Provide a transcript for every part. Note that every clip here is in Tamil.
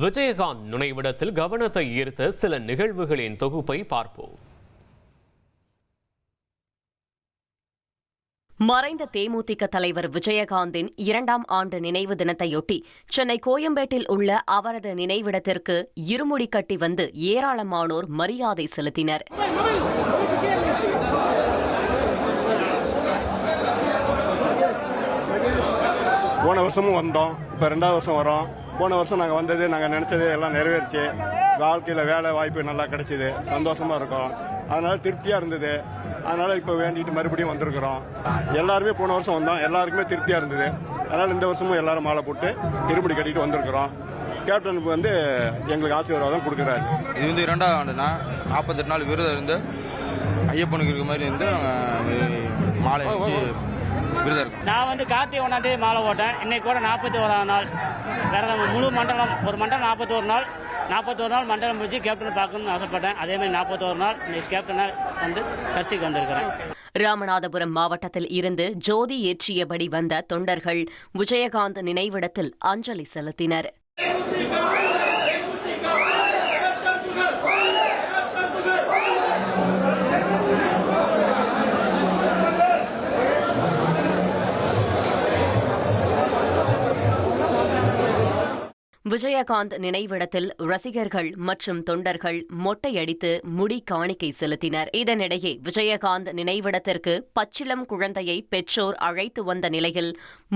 விஜயகாந்த் நினைவிடத்தில் கவனத்தை ஈர்த்த சில நிகழ்வுகளின் தொகுப்பை பார்ப்போம். மறைந்த தேமுதிக தலைவர் விஜயகாந்தின் 2ஆம் ஆண்டு நினைவு தினத்தையொட்டி சென்னை கோயம்பேட்டில் உள்ள அவரது நினைவிடத்திற்கு இருமுடி கட்டி வந்து ஏராளமானோர் மரியாதை செலுத்தினர். போன வருஷமும் வந்தோம், இப்போ 2வது வருஷம் வரோம். போன வருஷம் நாங்கள் வந்தது, நாங்கள் நினச்சது எல்லாம் நிறைவேறிச்சு. வாழ்க்கையில் வேலை வாய்ப்பு நல்லா கிடைச்சிது, சந்தோஷமாக இருக்கோம். அதனால் திருப்தியாக இருந்தது. அதனால் இப்போ வேண்டிட்டு மறுபடியும் வந்திருக்கிறோம். எல்லாருமே போன வருஷம் வந்தோம், எல்லாருக்குமே திருப்தியாக இருந்தது. அதனால் இந்த வருஷமும் எல்லாரும் மாலை போட்டு இருமுடி கட்டிட்டு வந்திருக்கிறோம். கேப்டனுக்கு வந்து எங்களுக்கு ஆசீர்வாதம் கொடுக்குறாரு. இது வந்து 2வது ஆண்டுனா 48 நாள் விரதம் இருந்து ஐயப்பனுக்கு இருக்க மாதிரி இருந்து மாலை விரதம் இருக்கும். நான் வந்து கார்த்திகை 1ஆம் தேதி மாலை போட்டேன். இன்னைக்கு கூட 41ஆம் நாள் விரதம். முழு மண்டலம், ஒரு மண்டலம் 41 நாள் மண்டலம் முடிச்சு கேப்டனை பார்க்கணும்னு ஆசைப்பட்டேன். அதே மாதிரி 41 நாள் இன்னைக்கு கேப்டனை வந்து தரிசிக்க வந்திருக்கிறேன். ராமநாதபுரம் மாவட்டத்தில் இருந்து ஜோதி ஏற்றியபடி வந்த தொண்டர்கள் விஜயகாந்த் நினைவிடத்தில் அஞ்சலி செலுத்தினர். விஜயகாந்த் நினைவிடத்தில் ரசிகர்கள் மற்றும் தொண்டர்கள் மொட்டையடித்து முடி காணிக்கை செலுத்தினர். இதனிடையே விஜயகாந்த் நினைவிடத்திற்கு பச்சிளம் குழந்தையை பெற்றோர் அழைத்து வந்த நிலையில்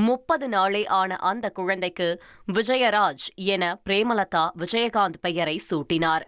30 நாளே ஆன அந்த குழந்தைக்கு விஜயராஜ் என பிரேமலதா விஜயகாந்த் பெயரை சூட்டினார்.